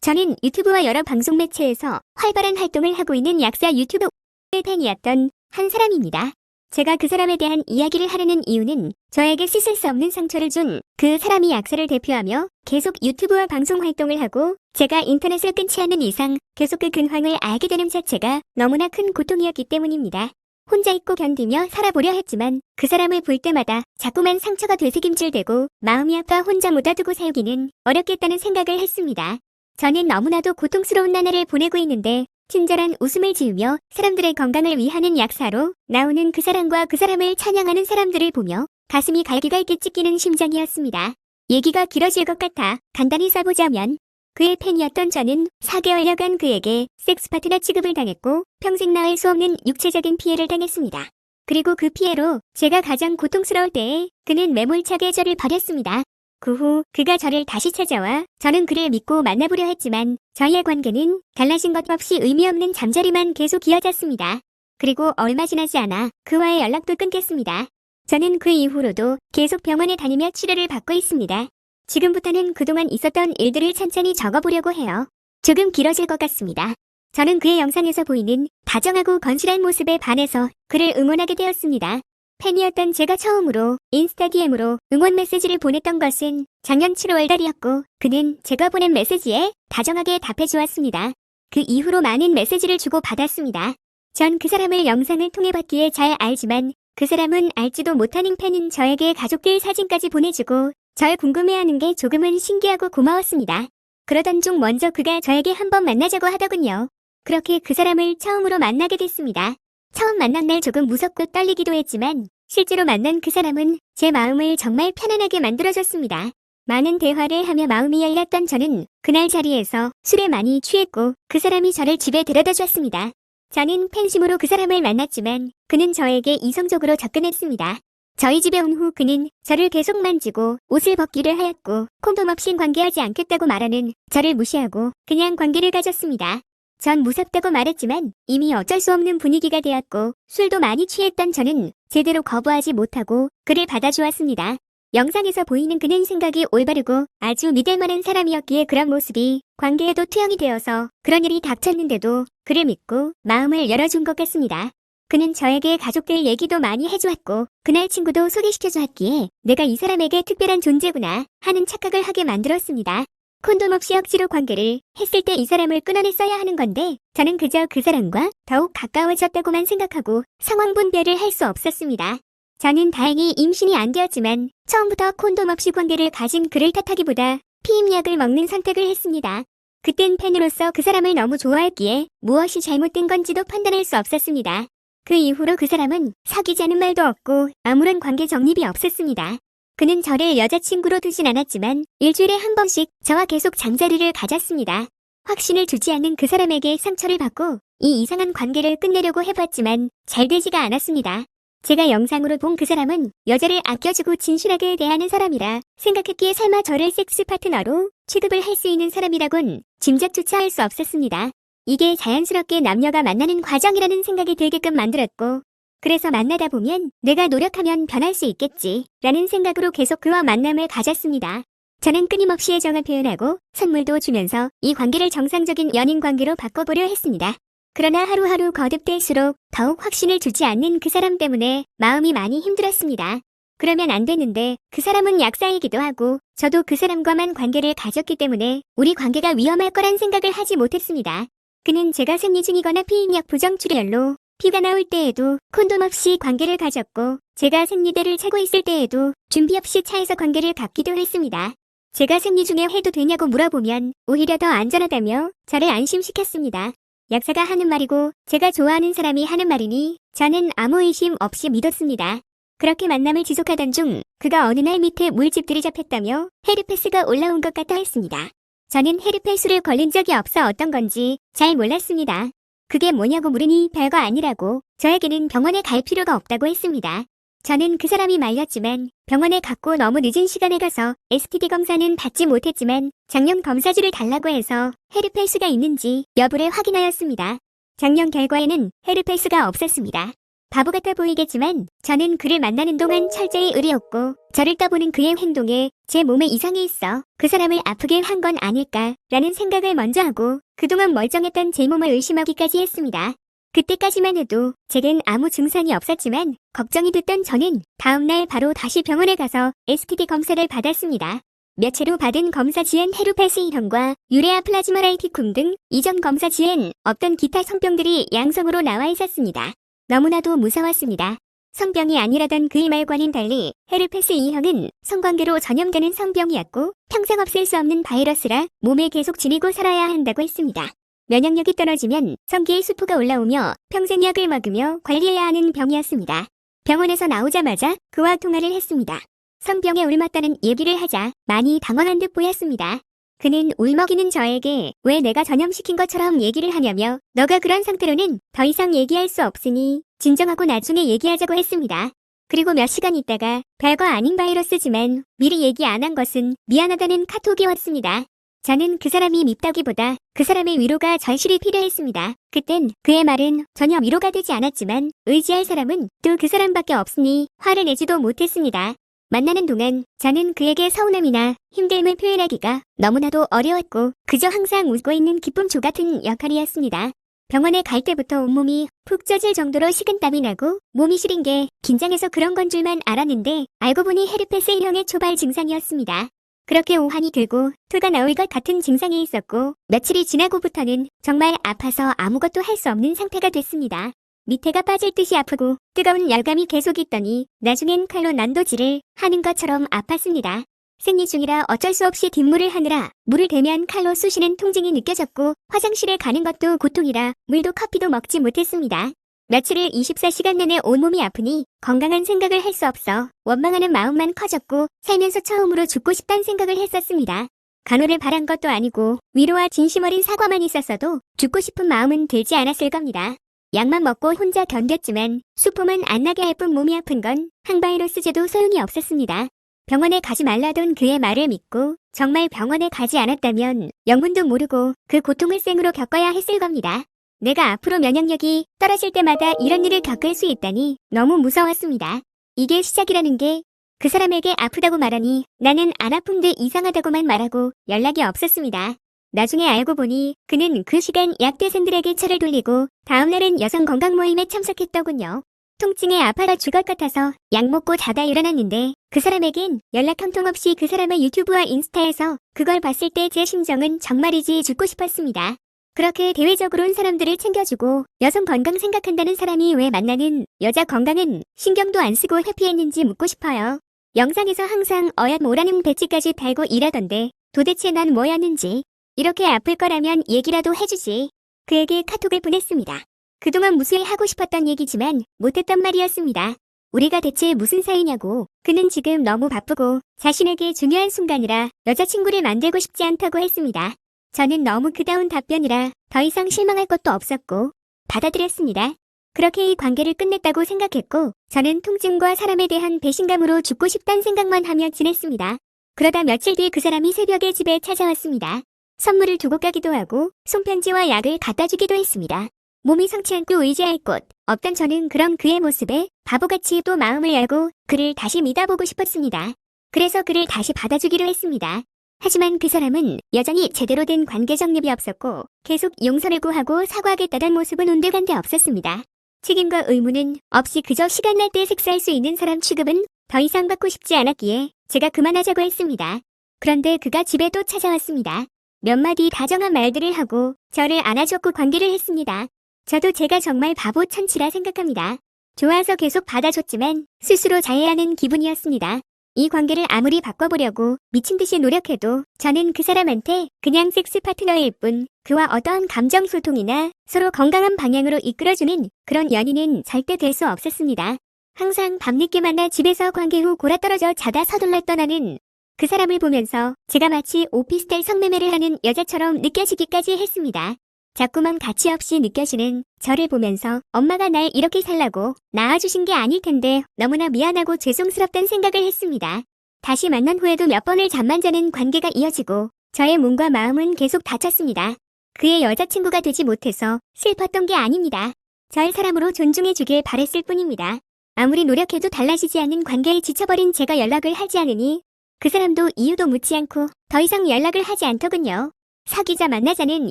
저는 유튜브와 여러 방송 매체에서 활발한 활동을 하고 있는 약사 유튜브 팬이었던 한 사람입니다. 제가 그 사람에 대한 이야기를 하려는 이유는 저에게 씻을 수 없는 상처를 준 그 사람이 약사를 대표하며 계속 유튜브와 방송 활동을 하고 제가 인터넷을 끊지 않는 이상 계속 그 근황을 알게 되는 자체가 너무나 큰 고통이었기 때문입니다. 혼자 있고 견디며 살아보려 했지만 그 사람을 볼 때마다 자꾸만 상처가 되새김질되고 마음이 아파 혼자 묻어두고 살기는 어렵겠다는 생각을 했습니다. 저는 너무나도 고통스러운 나날을 보내고 있는데 친절한 웃음을 지으며 사람들의 건강을 위하는 약사로 나오는 그 사람과 그 사람을 찬양하는 사람들을 보며 가슴이 갈기갈기 찢기는 심정이었습니다. 얘기가 길어질 것 같아 간단히 써보자면 그의 팬이었던 저는 4개월여간 그에게 섹스 파트너 취급을 당했고 평생 나을 수 없는 육체적인 피해를 당했습니다. 그리고 그 피해로 제가 가장 고통스러울 때에 그는 매몰차게 저를 버렸습니다. 그 후 그가 저를 다시 찾아와 저는 그를 믿고 만나보려 했지만 저희의 관계는 달라진 것 없이 의미 없는 잠자리만 계속 이어졌습니다. 그리고 얼마 지나지 않아 그와의 연락도 끊겼습니다. 저는 그 이후로도 계속 병원에 다니며 치료를 받고 있습니다. 지금부터는 그동안 있었던 일들을 천천히 적어보려고 해요. 조금 길어질 것 같습니다. 저는 그의 영상에서 보이는 다정하고 건실한 모습에 반해서 그를 응원하게 되었습니다. 팬이었던 제가 처음으로 인스타그램으로 응원 메시지를 보냈던 것은 작년 7월 달이었고 그는 제가 보낸 메시지에 다정하게 답해주었습니다. 그 이후로 많은 메시지를 주고 받았습니다. 전 그 사람을 영상을 통해 봤기에 잘 알지만 그 사람은 알지도 못하는 팬인 저에게 가족들 사진까지 보내주고 절 궁금해하는 게 조금은 신기하고 고마웠습니다. 그러던 중 먼저 그가 저에게 한번 만나자고 하더군요. 그렇게 그 사람을 처음으로 만나게 됐습니다. 처음 만난 날 조금 무섭고 떨리기도 했지만 실제로 만난 그 사람은 제 마음을 정말 편안하게 만들어줬습니다. 많은 대화를 하며 마음이 열렸던 저는 그날 자리에서 술에 많이 취했고 그 사람이 저를 집에 데려다 줬습니다. 저는 팬심으로 그 사람을 만났지만 그는 저에게 이성적으로 접근했습니다. 저희 집에 온 후 그는 저를 계속 만지고 옷을 벗기를 하였고 콘돔 없인 관계하지 않겠다고 말하는 저를 무시하고 그냥 관계를 가졌습니다. 전 무섭다고 말했지만 이미 어쩔 수 없는 분위기가 되었고 술도 많이 취했던 저는 제대로 거부하지 못하고 그를 받아주었습니다. 영상에서 보이는 그는 생각이 올바르고 아주 믿을만한 사람이었기에 그런 모습이 관계에도 투영이 되어서 그런 일이 닥쳤는데도 그를 믿고 마음을 열어준 것 같습니다. 그는 저에게 가족들 얘기도 많이 해주었고 그날 친구도 소개시켜주었기에 내가 이 사람에게 특별한 존재구나 하는 착각을 하게 만들었습니다. 콘돔 없이 억지로 관계를 했을 때 이 사람을 끊어냈어야 하는 건데 저는 그저 그 사람과 더욱 가까워졌다고만 생각하고 상황 분별을 할 수 없었습니다. 저는 다행히 임신이 안 되었지만 처음부터 콘돔 없이 관계를 가진 그를 탓하기보다 피임약을 먹는 선택을 했습니다. 그땐 팬으로서 그 사람을 너무 좋아했기에 무엇이 잘못된 건지도 판단할 수 없었습니다. 그 이후로 그 사람은 사귀자는 말도 없고 아무런 관계 정립이 없었습니다. 그는 저를 여자친구로 두진 않았지만 일주일에 한 번씩 저와 계속 잠자리를 가졌습니다. 확신을 주지 않는 그 사람에게 상처를 받고 이 이상한 관계를 끝내려고 해봤지만 잘 되지가 않았습니다. 제가 영상으로 본 그 사람은 여자를 아껴주고 진실하게 대하는 사람이라 생각했기에 설마 저를 섹스 파트너로 취급을 할 수 있는 사람이라곤 짐작조차 할 수 없었습니다. 이게 자연스럽게 남녀가 만나는 과정이라는 생각이 들게끔 만들었고 그래서 만나다 보면 내가 노력하면 변할 수 있겠지 라는 생각으로 계속 그와 만남을 가졌습니다. 저는 끊임없이 애정을 표현하고 선물도 주면서 이 관계를 정상적인 연인 관계로 바꿔보려 했습니다. 그러나 하루하루 거듭될수록 더욱 확신을 주지 않는 그 사람 때문에 마음이 많이 힘들었습니다. 그러면 안 되는데 그 사람은 약사이기도 하고 저도 그 사람과만 관계를 가졌기 때문에 우리 관계가 위험할 거란 생각을 하지 못했습니다. 그는 제가 생리 중이거나 피임약 부정출혈로 피가 나올 때에도 콘돔 없이 관계를 가졌고 제가 생리대를 차고 있을 때에도 준비 없이 차에서 관계를 갖기도 했습니다. 제가 생리 중에 해도 되냐고 물어보면 오히려 더 안전하다며 저를 안심시켰습니다. 약사가 하는 말이고 제가 좋아하는 사람이 하는 말이니 저는 아무 의심 없이 믿었습니다. 그렇게 만남을 지속하던 중 그가 어느 날 밑에 물집 들이잡혔다며 헤르페스가 올라온 것 같다 했습니다. 저는 헤르페스를 걸린 적이 없어 어떤 건지 잘 몰랐습니다. 그게 뭐냐고 물으니 별거 아니라고 저에게는 병원에 갈 필요가 없다고 했습니다. 저는 그 사람이 말렸지만 병원에 갔고 너무 늦은 시간에 가서 STD 검사는 받지 못했지만 작년 검사지를 달라고 해서 헤르페스가 있는지 여부를 확인하였습니다. 작년 결과에는 헤르페스가 없었습니다. 바보 같아 보이겠지만 저는 그를 만나는 동안 철저히 의리없고 저를 떠보는 그의 행동에 제 몸에 이상이 있어 그 사람을 아프게 한 건 아닐까라는 생각을 먼저 하고 그동안 멀쩡했던 제 몸을 의심하기까지 했습니다. 그때까지만 해도 제겐 아무 증상이 없었지만 걱정이 됐던 저는 다음날 바로 다시 병원에 가서 STD 검사를 받았습니다. 며칠 후 받은 검사지엔 헤르페스 A형과 유레아 플라즈마라이티쿰 등 이전 검사지엔 없던 기타 성병들이 양성으로 나와 있었습니다. 너무나도 무서웠습니다. 성병이 아니라던 그의 말과는 달리 헤르페스 A형은 성관계로 전염되는 성병이었고 평생 없앨 수 없는 바이러스라 몸에 계속 지니고 살아야 한다고 했습니다. 면역력이 떨어지면 성기에 수포가 올라오며 평생 약을 먹으며 관리해야 하는 병이었습니다. 병원에서 나오자마자 그와 통화를 했습니다. 성병에 옮았다는 얘기를 하자 많이 당황한 듯 보였습니다. 그는 울먹이는 저에게 왜 내가 전염시킨 것처럼 얘기를 하냐며 너가 그런 상태로는 더 이상 얘기할 수 없으니 진정하고 나중에 얘기하자고 했습니다. 그리고 몇 시간 있다가 별거 아닌 바이러스지만 미리 얘기 안 한 것은 미안하다는 카톡이 왔습니다. 저는 그 사람이 밉다기보다 그 사람의 위로가 절실히 필요했습니다. 그땐 그의 말은 전혀 위로가 되지 않았지만 의지할 사람은 또 그 사람밖에 없으니 화를 내지도 못했습니다. 만나는 동안 저는 그에게 서운함이나 힘듦을 표현하기가 너무나도 어려웠고 그저 항상 웃고 있는 기쁨조 같은 역할이었습니다. 병원에 갈 때부터 온몸이 푹 젖을 정도로 식은땀이 나고 몸이 시린 게 긴장해서 그런 건 줄만 알았는데 알고 보니 헤르페스 A형의 초발 증상이었습니다. 그렇게 오한이 들고 토가 나올 것 같은 증상이 있었고 며칠이 지나고부터는 정말 아파서 아무것도 할 수 없는 상태가 됐습니다. 밑에가 빠질 듯이 아프고 뜨거운 열감이 계속 있더니 나중엔 칼로 난도질을 하는 것처럼 아팠습니다. 생리 중이라 어쩔 수 없이 뒷물을 하느라 물을 대면 칼로 쑤시는 통증이 느껴졌고 화장실에 가는 것도 고통이라 물도 커피도 먹지 못했습니다. 며칠을 24시간 내내 온몸이 아프니 건강한 생각을 할 수 없어 원망하는 마음만 커졌고 살면서 처음으로 죽고 싶다는 생각을 했었습니다. 간호를 바란 것도 아니고 위로와 진심 어린 사과만 있었어도 죽고 싶은 마음은 들지 않았을 겁니다. 약만 먹고 혼자 견뎠지만 수포만 안 나게 할 뿐 몸이 아픈 건 항바이러스제도 소용이 없었습니다. 병원에 가지 말라던 그의 말을 믿고 정말 병원에 가지 않았다면 영문도 모르고 그 고통을 생으로 겪어야 했을 겁니다. 내가 앞으로 면역력이 떨어질 때마다 이런 일을 겪을 수 있다니 너무 무서웠습니다. 이게 시작이라는 게 그 사람에게 아프다고 말하니 나는 안 아픈데 이상하다고만 말하고 연락이 없었습니다. 나중에 알고 보니 그는 그 시간 약대생들에게 차를 돌리고 다음날은 여성 건강 모임에 참석했더군요. 통증에 아파라 죽을 것 같아서 약 먹고 자다 일어났는데 그 사람에겐 연락 한 통 없이 그 사람의 유튜브와 인스타에서 그걸 봤을 때 제 심정은 정말이지 죽고 싶었습니다. 그렇게 대외적으로는 사람들을 챙겨주고 여성 건강 생각한다는 사람이 왜 만나는 여자 건강은 신경도 안 쓰고 회피했는지 묻고 싶어요. 영상에서 항상 어얏 뭐라는 배지까지 달고 일하던데 도대체 난 뭐였는지 이렇게 아플 거라면 얘기라도 해주지. 그에게 카톡을 보냈습니다. 그동안 무수히 하고 싶었던 얘기지만 못했던 말이었습니다. 우리가 대체 무슨 사이냐고. 그는 지금 너무 바쁘고 자신에게 중요한 순간이라 여자친구를 만들고 싶지 않다고 했습니다. 저는 너무 그다운 답변이라 더 이상 실망할 것도 없었고 받아들였습니다. 그렇게 이 관계를 끝냈다고 생각했고 저는 통증과 사람에 대한 배신감으로 죽고 싶단 생각만 하며 지냈습니다. 그러다 며칠 뒤 그 사람이 새벽에 집에 찾아왔습니다. 선물을 두고 가기도 하고 손편지와 약을 갖다 주기도 했습니다. 몸이 성치 않고 의지할 곳 없던 저는 그런 그의 모습에 바보같이 또 마음을 열고 그를 다시 믿어보고 싶었습니다. 그래서 그를 다시 받아주기로 했습니다. 하지만 그 사람은 여전히 제대로 된 관계 정립이 없었고 계속 용서를 구하고 사과하겠다던 모습은 온데간데 없었습니다. 책임과 의무는 없이 그저 시간 날 때 섹스할 수 있는 사람 취급은 더 이상 받고 싶지 않았기에 제가 그만하자고 했습니다. 그런데 그가 집에 또 찾아왔습니다. 몇 마디 다정한 말들을 하고 저를 안아줬고 관계를 했습니다. 저도 제가 정말 바보 천치라 생각합니다. 좋아서 계속 받아줬지만 스스로 자해하는 기분이었습니다. 이 관계를 아무리 바꿔보려고 미친 듯이 노력해도 저는 그 사람한테 그냥 섹스 파트너일 뿐 그와 어떠한 감정 소통이나 서로 건강한 방향으로 이끌어주는 그런 연인은 절대 될 수 없었습니다. 항상 밤늦게 만나 집에서 관계 후 골아떨어져 자다 서둘러 떠나는 그 사람을 보면서 제가 마치 오피스텔 성매매를 하는 여자처럼 느껴지기까지 했습니다. 자꾸만 가치 없이 느껴지는 저를 보면서 엄마가 날 이렇게 살라고 낳아주신 게 아닐 텐데 너무나 미안하고 죄송스럽다는 생각을 했습니다. 다시 만난 후에도 몇 번을 잠만 자는 관계가 이어지고 저의 몸과 마음은 계속 다쳤습니다. 그의 여자친구가 되지 못해서 슬펐던 게 아닙니다. 절 사람으로 존중해주길 바랬을 뿐입니다. 아무리 노력해도 달라지지 않는 관계에 지쳐버린 제가 연락을 하지 않으니 그 사람도 이유도 묻지 않고 더 이상 연락을 하지 않더군요. 사귀자 만나자는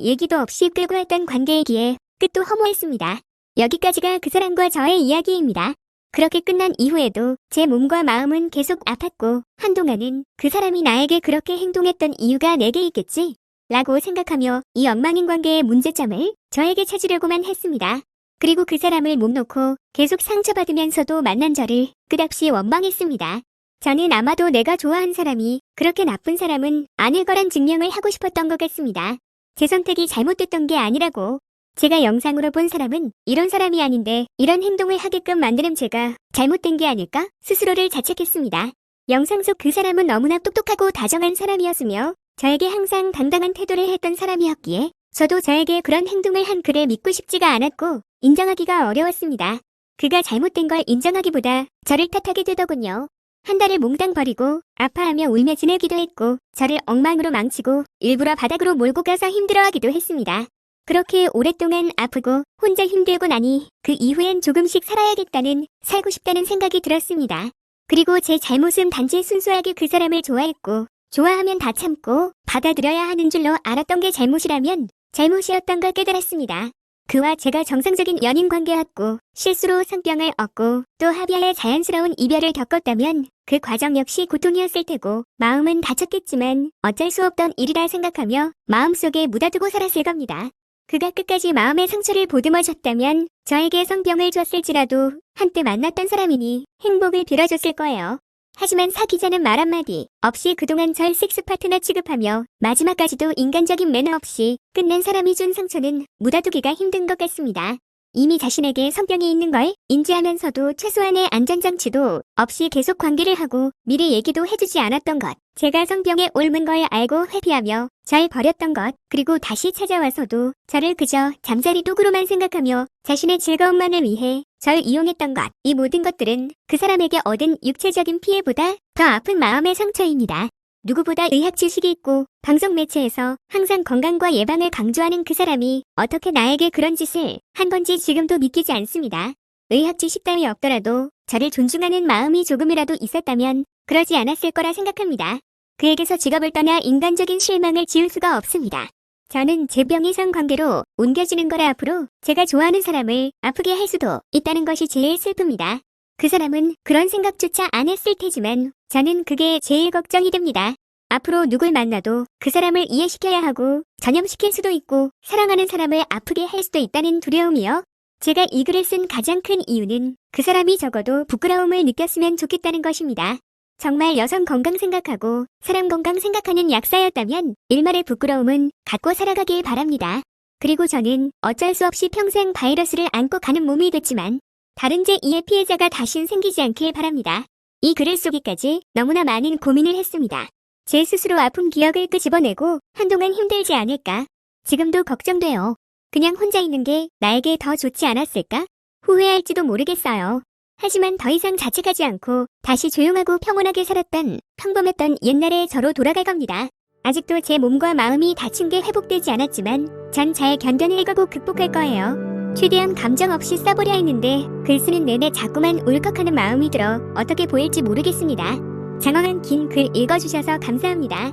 얘기도 없이 끌고 왔던 관계이기에 끝도 허무했습니다. 여기까지가 그 사람과 저의 이야기입니다. 그렇게 끝난 이후에도 제 몸과 마음은 계속 아팠고 한동안은 그 사람이 나에게 그렇게 행동했던 이유가 내게 있겠지? 라고 생각하며 이 엉망인 관계의 문제점을 저에게 찾으려고만 했습니다. 그리고 그 사람을 목 놓고 계속 상처받으면서도 만난 저를 끝없이 원망했습니다. 저는 아마도 내가 좋아한 사람이 그렇게 나쁜 사람은 아닐 거란 증명을 하고 싶었던 것 같습니다. 제 선택이 잘못됐던 게 아니라고. 제가 영상으로 본 사람은 이런 사람이 아닌데 이런 행동을 하게끔 만드는 제가 잘못된 게 아닐까? 스스로를 자책했습니다. 영상 속 그 사람은 너무나 똑똑하고 다정한 사람이었으며 저에게 항상 당당한 태도를 했던 사람이었기에 저도 저에게 그런 행동을 한 그를 믿고 싶지가 않았고 인정하기가 어려웠습니다. 그가 잘못된 걸 인정하기보다 저를 탓하게 되더군요. 한 달을 몽땅 버리고 아파하며 울며 지내기도 했고 저를 엉망으로 망치고 일부러 바닥으로 몰고 가서 힘들어하기도 했습니다. 그렇게 오랫동안 아프고 혼자 힘들고 나니 그 이후엔 조금씩 살고 싶다는 생각이 들었습니다. 그리고 제 잘못은 단지 순수하게 그 사람을 좋아했고 좋아하면 다 참고 받아들여야 하는 줄로 알았던 게 잘못이라면 잘못이었던 걸 깨달았습니다. 그와 제가 정상적인 연인 관계였고 실수로 성병을 얻고 또 합의하에 자연스러운 이별을 겪었다면 그 과정 역시 고통이었을 테고 마음은 다쳤겠지만 어쩔 수 없던 일이라 생각하며 마음속에 묻어두고 살았을 겁니다. 그가 끝까지 마음의 상처를 보듬어줬다면 저에게 성병을 줬을지라도 한때 만났던 사람이니 행복을 빌어줬을 거예요. 하지만 사귀자는 말 한마디 없이 그동안 절 섹스 파트너 취급하며 마지막까지도 인간적인 매너 없이 끝낸 사람이 준 상처는 묻어두기가 힘든 것 같습니다. 이미 자신에게 성병이 있는 걸 인지하면서도 최소한의 안전장치도 없이 계속 관계를 하고 미리 얘기도 해주지 않았던 것, 제가 성병에 옮은 걸 알고 회피하며 절 버렸던 것, 그리고 다시 찾아와서도 저를 그저 잠자리 도구로만 생각하며 자신의 즐거움만을 위해 절 이용했던 것, 이 모든 것들은 그 사람에게 얻은 육체적인 피해보다 더 아픈 마음의 상처입니다. 누구보다 의학 지식이 있고 방송 매체에서 항상 건강과 예방을 강조하는 그 사람이 어떻게 나에게 그런 짓을 한 건지 지금도 믿기지 않습니다. 의학 지식 따위 없더라도 저를 존중하는 마음이 조금이라도 있었다면 그러지 않았을 거라 생각합니다. 그에게서 직업을 떠나 인간적인 실망을 지울 수가 없습니다. 저는 제 병이상 관계로 옮겨지는 거라 앞으로 제가 좋아하는 사람을 아프게 할 수도 있다는 것이 제일 슬픕니다. 그 사람은 그런 생각조차 안 했을 테지만 저는 그게 제일 걱정이 됩니다. 앞으로 누굴 만나도 그 사람을 이해시켜야 하고 전염시킬 수도 있고 사랑하는 사람을 아프게 할 수도 있다는 두려움이요. 제가 이 글을 쓴 가장 큰 이유는 그 사람이 적어도 부끄러움을 느꼈으면 좋겠다는 것입니다. 정말 여성 건강 생각하고 사람 건강 생각하는 약사였다면 일말의 부끄러움은 갖고 살아가길 바랍니다. 그리고 저는 어쩔 수 없이 평생 바이러스를 안고 가는 몸이 됐지만 다른 제2의 피해자가 다신 생기지 않길 바랍니다. 이 글을 쓰기까지 너무나 많은 고민을 했습니다. 제 스스로 아픈 기억을 끄집어내고 한동안 힘들지 않을까? 지금도 걱정돼요. 그냥 혼자 있는 게 나에게 더 좋지 않았을까? 후회할지도 모르겠어요. 하지만 더 이상 자책하지 않고 다시 조용하고 평온하게 살았던 평범했던 옛날의 저로 돌아갈 겁니다. 아직도 제 몸과 마음이 다친 게 회복되지 않았지만 전 잘 견뎌내고 극복할 거예요. 최대한 감정 없이 써보려 했는데 글 쓰는 내내 자꾸만 울컥하는 마음이 들어 어떻게 보일지 모르겠습니다. 장황한 긴 글 읽어주셔서 감사합니다.